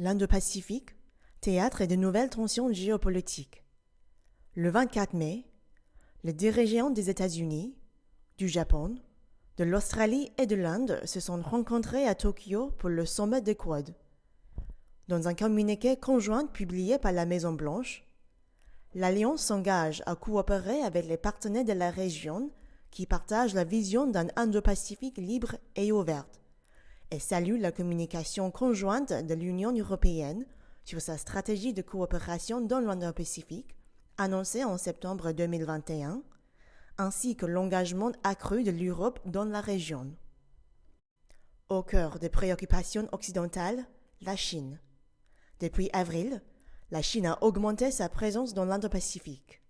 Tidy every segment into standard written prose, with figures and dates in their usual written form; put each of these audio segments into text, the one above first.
L'Indo-Pacifique, théâtre de nouvelles tensions géopolitiques. Le 24 mai, les dirigeants des États-Unis, du Japon, de l'Australie et de l'Inde se sont rencontrés à Tokyo pour le sommet des Quad. Dans un communiqué conjoint publié par la Maison-Blanche, l'Alliance s'engage à coopérer avec les partenaires de la région qui partagent la vision d'un Indo-Pacifique libre et ouvert, et salue la communication conjointe de l'Union européenne sur sa stratégie de coopération dans l'Indo-Pacifique, annoncée en septembre 2021, ainsi que l'engagement accru de l'Europe dans la région. Au cœur des préoccupations occidentales, la Chine. Depuis avril, la Chine a augmenté sa présence dans l'Indo-Pacifique.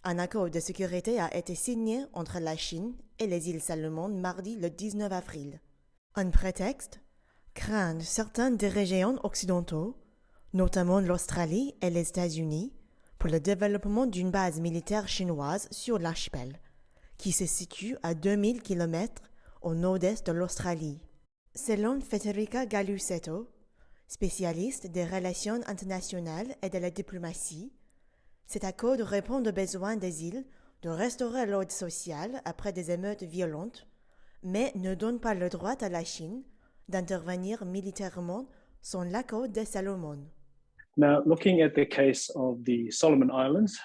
Un accord de sécurité a été signé entre la Chine et les îles Salomon mardi le 19 avril. Un prétexte, craindre certains dirigeants occidentaux, notamment l'Australie et les États-Unis, pour le développement d'une base militaire chinoise sur l'archipel, qui se situe à 2000 km au nord-est de l'Australie. Selon Federica Galucetto, spécialiste des relations internationales et de la diplomatie, cet accord répond aux besoins des îles de restaurer l'ordre social après des émeutes violentes, mais ne donne pas le droit à la Chine d'intervenir militairement sans l'accord des Salomon. Now, looking at the case of the Solomon Islands,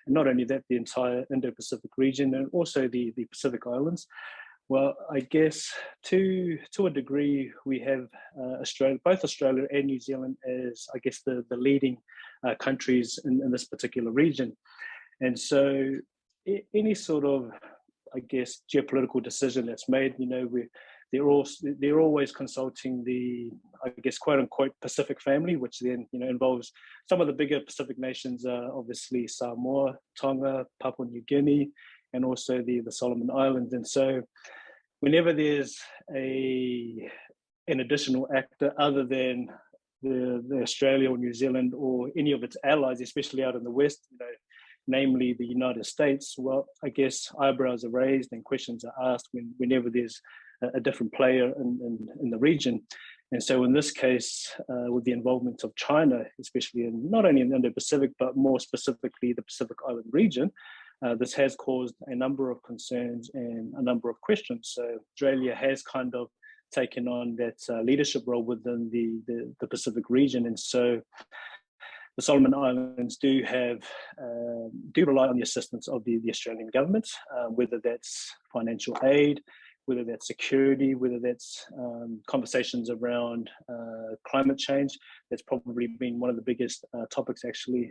and not only that, the entire Indo-Pacific region and also the Pacific Islands, well, I guess to a degree, we have both Australia and New Zealand as, I guess, the leading countries in this particular region. And so any sort of, I guess, geopolitical decision that's made, they're always consulting the, I guess, quote unquote Pacific family, which then, involves some of the bigger Pacific nations, obviously Samoa, Tonga, Papua New Guinea, and also the Solomon Islands. And so whenever there's an additional actor other than the Australia or New Zealand or any of its allies, especially out in the West, namely the United States, well, I guess eyebrows are raised and questions are asked whenever there's a different player in the region. And so in this case, with the involvement of China, especially not only in the Indo-Pacific, but more specifically the Pacific Island region, this has caused a number of concerns and a number of questions. So Australia has kind of taken on that leadership role within the Pacific region. And so the Solomon Islands do rely on the assistance of the Australian government, whether that's financial aid, whether that's security, whether that's conversations around climate change. That's probably been one of the biggest topics actually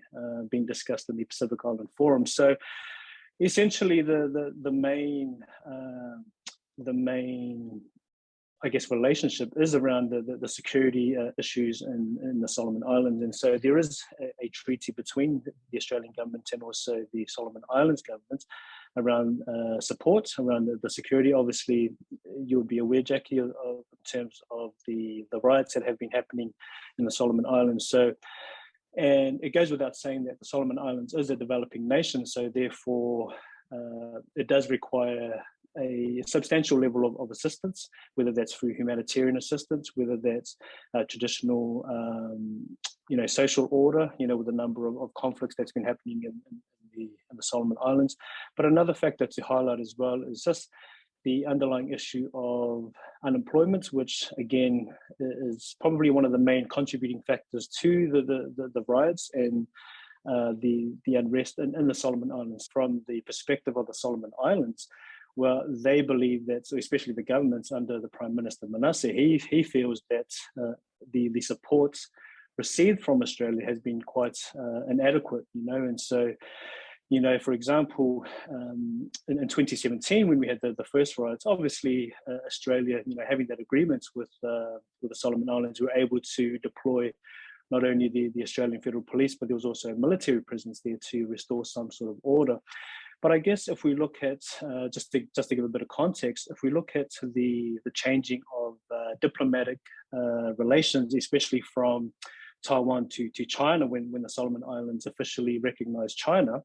being discussed in the Pacific Island Forum. So essentially the main I guess relationship is around the security issues in the Solomon Islands. And so there is a treaty between the Australian government and also the Solomon Islands government around support around the security. Obviously, you would be aware, Jackie, in terms of the riots that have been happening in the Solomon Islands. So, and it goes without saying that the Solomon Islands is a developing nation, so therefore it does require a substantial level of assistance, whether that's through humanitarian assistance, whether that's traditional, social order, with a number of conflicts that's been happening in the Solomon Islands. But another factor to highlight as well is just the underlying issue of unemployment, which again is probably one of the main contributing factors to the riots and the unrest in the Solomon Islands. From the perspective of the Solomon Islands, well, they believe that, so especially the governments under the Prime Minister Manasseh, he feels that the support received from Australia has been quite inadequate, and so, for example, in 2017, when we had the first riots, obviously Australia, having that agreement with the Solomon Islands, we were able to deploy not only the Australian Federal Police, but there was also a military presence there to restore some sort of order. But I guess if we look at, just to give a bit of context, if we look at the changing of diplomatic relations, especially from Taiwan to China when the Solomon Islands officially recognized China,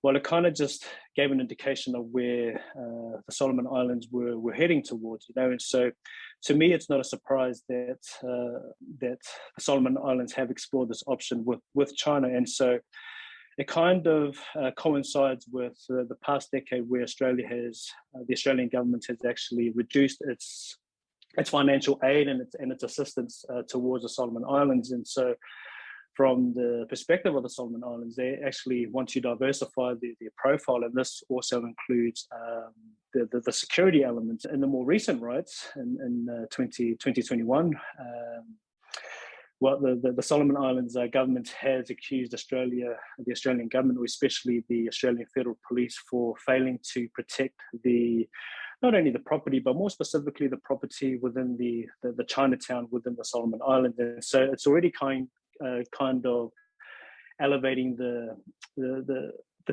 well, it kind of just gave an indication of where the Solomon Islands were heading towards, and so to me, it's not a surprise that that the Solomon Islands have explored this option with China, and so it kind of coincides with the past decade where the Australian government has actually reduced its financial aid and its assistance towards the Solomon Islands, and so from the perspective of the Solomon Islands, they actually want to diversify their profile, and this also includes the security elements. In the more recent rights, in 2021, well, the Solomon Islands government has accused the Australian government, or especially the Australian Federal Police, for failing to protect not only the property, but more specifically the property within the Chinatown within the Solomon Islands. And so it's already kind of elevating the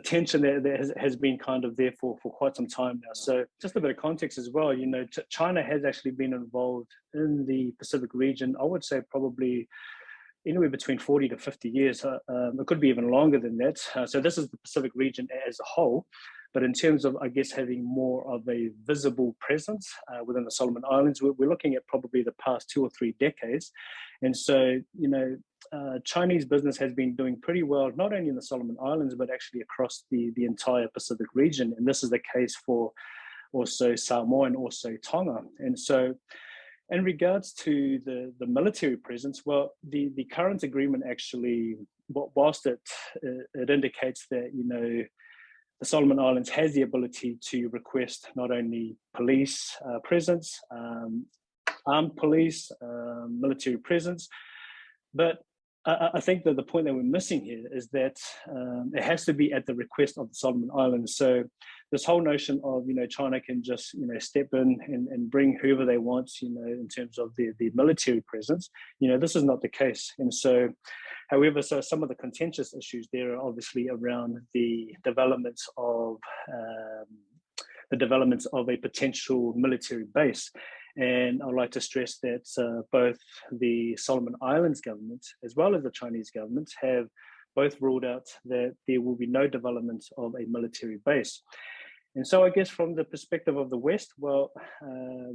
tension that has been kind of there for quite some time now. So just a bit of context as well, China has actually been involved in the Pacific region, I would say probably anywhere between 40 to 50 years. It could be even longer than that. So this is the Pacific region as a whole. But in terms of, I guess, having more of a visible presence within the Solomon Islands, we're looking at probably the past 2 or 3 decades. And so, Chinese business has been doing pretty well, not only in the Solomon Islands, but actually across the entire Pacific region. And this is the case for also Samoa and also Tonga. And so in regards to the military presence, well, the current agreement actually, whilst it indicates that, the Solomon Islands has the ability to request not only police presence, armed police, military presence, but I think that the point that we're missing here is that it has to be at the request of the Solomon Islands. So this whole notion of, China can just, step in and bring whoever they want, in terms of the military presence, this is not the case. And so, however, so some of the contentious issues there are obviously around the developments of a potential military base. And I'd like to stress that both the Solomon Islands government as well as the Chinese government have both ruled out that there will be no development of a military base. And so I guess from the perspective of the West, well,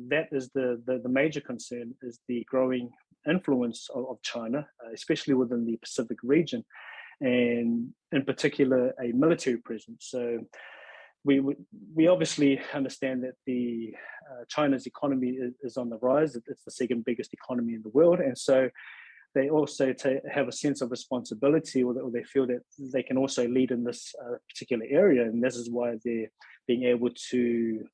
that is the major concern, is the growing influence of China, especially within the Pacific region, and in particular, a military presence. So we obviously understand that the China's economy is on the rise. It's the second biggest economy in the world. And so they also have a sense of responsibility, or they feel that they can also lead in this particular area. And this is why they're being able to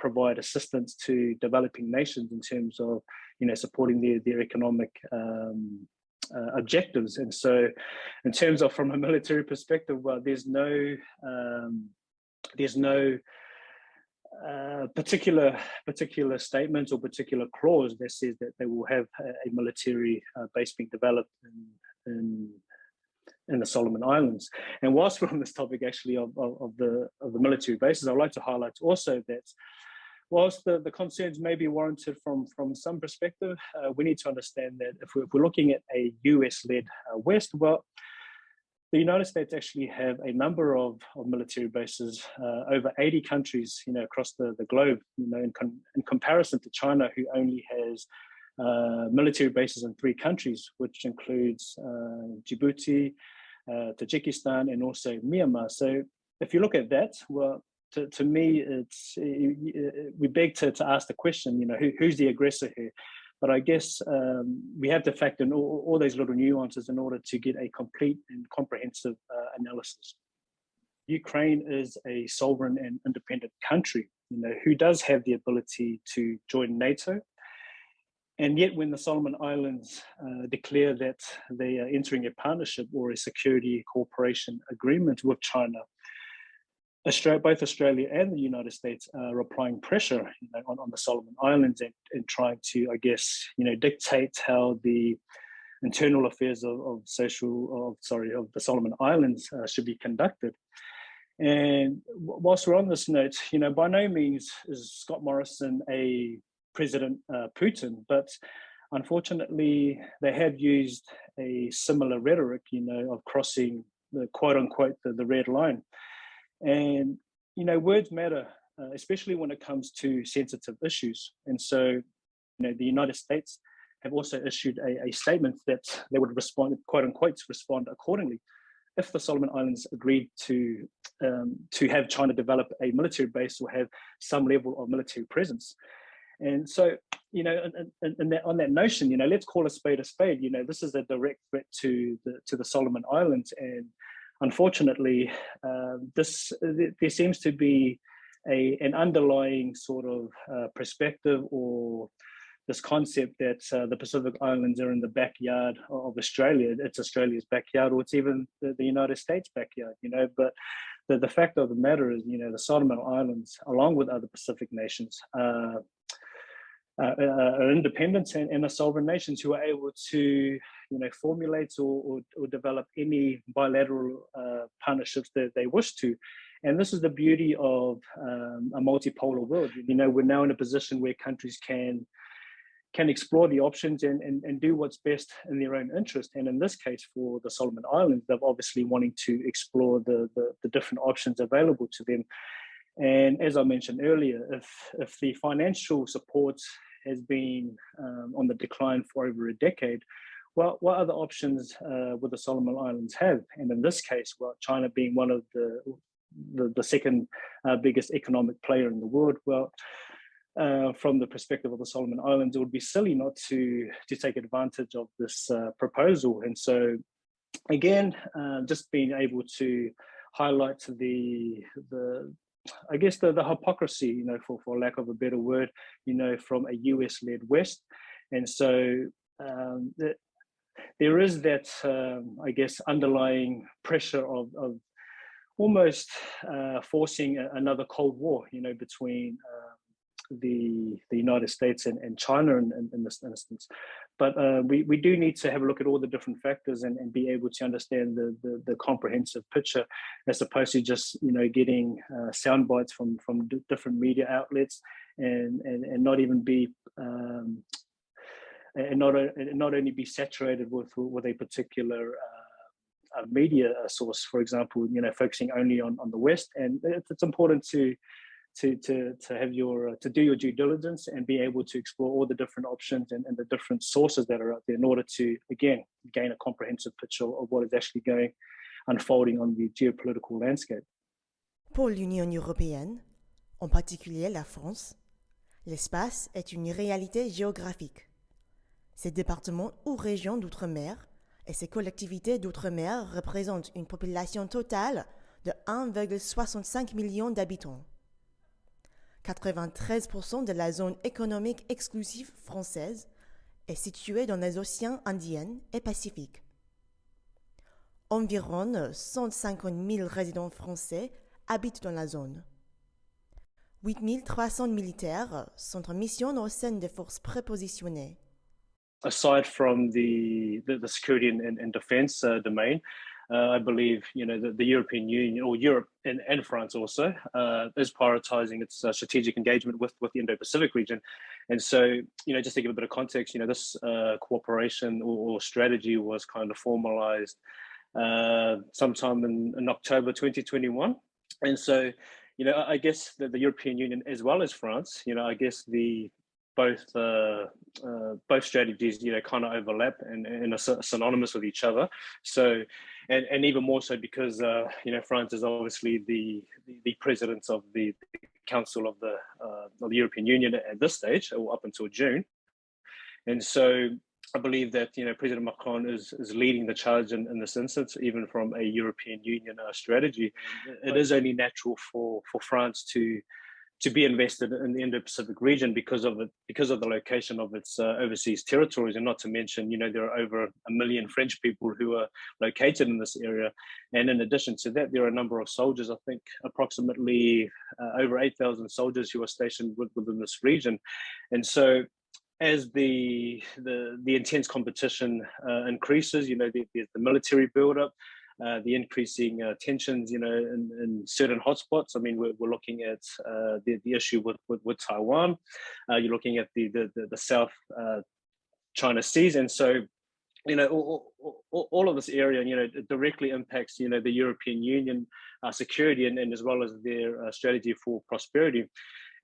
provide assistance to developing nations in terms of, supporting their economic objectives. And so in terms of from a military perspective, well, there's no particular statement or particular clause that says that they will have a military base being developed in the Solomon Islands. And whilst we're on this topic actually of the military bases, I'd like to highlight also that whilst the concerns may be warranted from some perspective, we need to understand that if we're looking at a US-led West, well, the United States actually have a number of military bases, over 80 countries, across the globe, in comparison to China, who only has military bases in 3 countries, which includes Djibouti, Tajikistan, and also Myanmar. So if you look at that, well, to me, we beg to ask the question, who's the aggressor here? But I guess we have to factor in all those little nuances in order to get a complete and comprehensive analysis. Ukraine is a sovereign and independent country, who does have the ability to join NATO. And yet when the Solomon Islands declare that they are entering a partnership or a security cooperation agreement with China, both Australia and the United States are applying pressure on the Solomon Islands and trying to, I guess, dictate how the internal affairs of the Solomon Islands should be conducted. And whilst we're on this note, by no means is Scott Morrison a President Putin, but unfortunately they have used a similar rhetoric, of crossing the quote unquote the red line. And, words matter, especially when it comes to sensitive issues. And so, the United States have also issued a statement that they would respond, quote unquote, respond accordingly if the Solomon Islands agreed to have China develop a military base or have some level of military presence. And so, on that notion, let's call a spade a spade. This is a direct threat to the Solomon Islands, and unfortunately, there seems to be an underlying sort of perspective or this concept that the Pacific Islands are in the backyard of Australia. It's Australia's backyard, or it's even the United States' backyard. But the fact of the matter is, the Solomon Islands, along with other Pacific nations, are independent and are sovereign nations who are able to, formulate or develop any bilateral partnerships that they wish to. And this is the beauty of a multipolar world. We're now in a position where countries can explore the options and do what's best in their own interest. And in this case, for the Solomon Islands, they're obviously wanting to explore the different options available to them. And as I mentioned earlier, if the financial support has been on the decline for over a decade, well, what other options would the Solomon Islands have? And in this case, well, China being one of the second biggest economic player in the world, well, from the perspective of the Solomon Islands, it would be silly not to take advantage of this proposal. And so, again, just being able to highlight the hypocrisy, for lack of a better word, from a US-led West. And so there is that, underlying pressure of almost forcing another Cold War, between the United States and China in this instance. But we do need to have a look at all the different factors and be able to understand the comprehensive picture, as opposed to just getting sound bites from different media outlets and not even be and not only be saturated with a particular media source, for example, focusing only on the West. And it's important to have to do your due diligence and be able to explore all the different options and the different sources that are out there in order to, again, gain a comprehensive picture of what is actually unfolding on the geopolitical landscape. Pour l'Union européenne, en particulier la France, l'espace est une réalité géographique. Ces départements ou régions d'outre-mer et ces collectivités d'outre-mer représentent une population totale de 1,65 million d'habitants. 93% de la zone économique exclusive française est située dans les océans Indien et Pacifique. Environ 150 000 résidents français habitent dans la zone. 8 300 militaires sont en mission au sein des forces prépositionnées. Aside from the security and defense domain, I believe the European Union, or Europe and France also, is prioritizing its strategic engagement with the Indo-Pacific region. And so, just to give a bit of context, this cooperation or strategy was kind of formalized sometime in October 2021. And so, I guess the European Union, as well as France, I guess both strategies, kind of overlap and are synonymous with each other. So, and even more so because, France is obviously the president of the Council of the European Union at this stage, or up until June. And so I believe that, President Macron is leading the charge in this instance, even from a European Union strategy. It is only natural for France to be invested in the Indo-Pacific region because of the location of its overseas territories, and not to mention, there are over 1 million French people who are located in this area. And in addition to that, there are a number of soldiers, I think approximately over 8,000 soldiers who are stationed within this region. And so as the intense competition increases, there's the military buildup, the increasing tensions, in certain hotspots. I mean, we're looking at the issue with Taiwan. You're looking at the South China Seas, and so all of this area, it directly impacts, the European Union security and as well as their strategy for prosperity.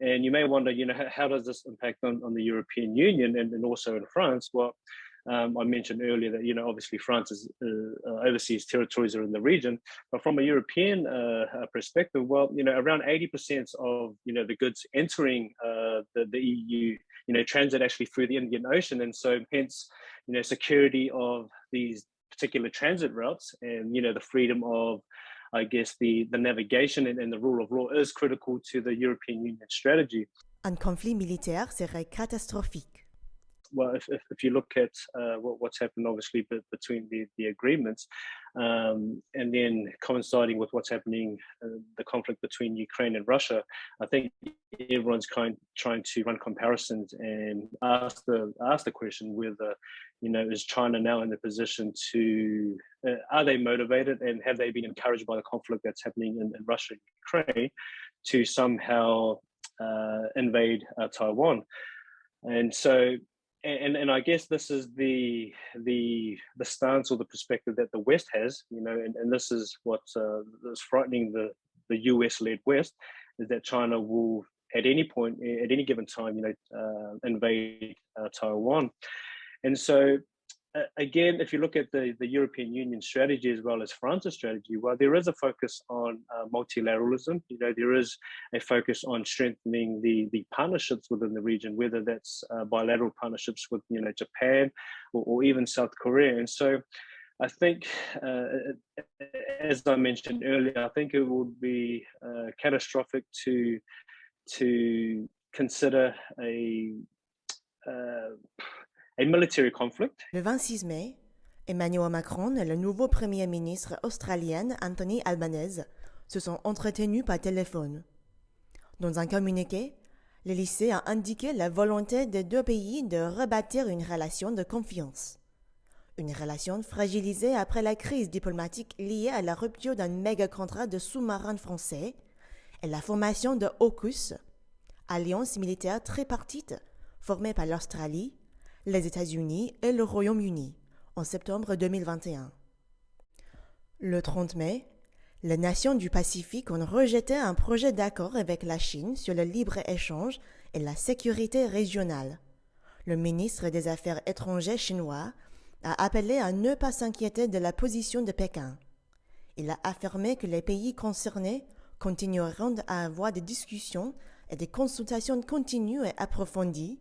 And you may wonder, how does this impact on the European Union and also in France? Well, I mentioned earlier that, obviously France's overseas territories are in the region, but from a European perspective, well, around 80% of, the goods entering the EU, transit actually through the Indian Ocean. And so hence, security of these particular transit routes and, the freedom of, I guess, the navigation and the rule of law is critical to the European Union strategy. Un conflit militaire serait catastrophique. Well, if you look at what's happened, obviously, between the agreements, and then coinciding with what's happening, the conflict between Ukraine and Russia, I think everyone's trying to run comparisons and ask the question whether, is China now in the position to, are they motivated and have they been encouraged by the conflict that's happening in Russia and Ukraine to somehow invade Taiwan? And so, and I guess this is the stance or the perspective that the West has, and this is what is frightening the US-led West, is that China will at any point, at any given time, invade Taiwan. And so, again, if you look at the European Union strategy as well as France's strategy, well, there is a focus on multilateralism. There is a focus on strengthening the partnerships within the region, whether that's bilateral partnerships with, Japan or even South Korea. And so I think, as I mentioned earlier, I think it would be catastrophic to consider a military conflict. Le 26 mai, Emmanuel Macron et le nouveau Premier ministre australien Anthony Albanese se sont entretenus par téléphone. Dans un communiqué, l'Élysée a indiqué la volonté des deux pays de rebâtir une relation de confiance. Une relation fragilisée après la crise diplomatique liée à la rupture d'un méga-contrat de sous-marins français et la formation de AUKUS, alliance militaire tripartite formée par l'Australie, les États-Unis et le Royaume-Uni en septembre 2021. Le 30 mai, les nations du Pacifique ont rejeté un projet d'accord avec la Chine sur le libre-échange et la sécurité régionale. Le ministre des Affaires étrangères chinois a appelé à ne pas s'inquiéter de la position de Pékin. Il a affirmé que les pays concernés continueront à avoir des discussions et des consultations continues et approfondies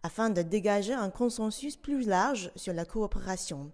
afin de dégager un consensus plus large sur la coopération.